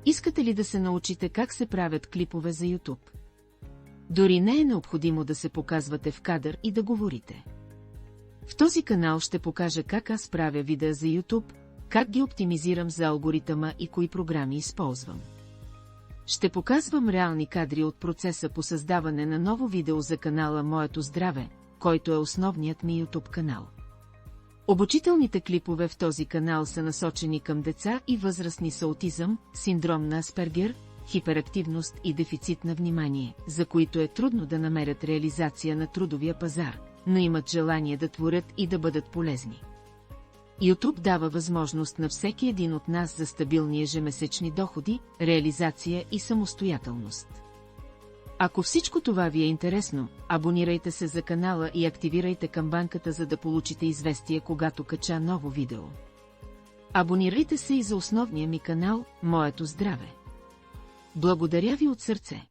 Искате ли да се научите как се правят клипове за YouTube? Дори не е необходимо да се показвате в кадър и да говорите. В този канал ще покажа как аз правя видеа за YouTube, как ги оптимизирам за алгоритъма и кои програми използвам. Ще показвам реални кадри от процеса по създаване на ново видео за канала Моето здраве, който е основният ми YouTube канал. Обучителните клипове в този канал са насочени към деца и възрастни с аутизъм, синдром на Аспергер, хиперактивност и дефицит на внимание, за които е трудно да намерят реализация на трудовия пазар, но имат желание да творят и да бъдат полезни. YouTube дава възможност на всеки един от нас за стабилни ежемесечни доходи, реализация и самостоятелност. Ако всичко това ви е интересно, абонирайте се за канала и активирайте камбанката, за да получите известие, когато кача ново видео. Абонирайте се и за основния ми канал Моето здраве. Благодаря ви от сърце!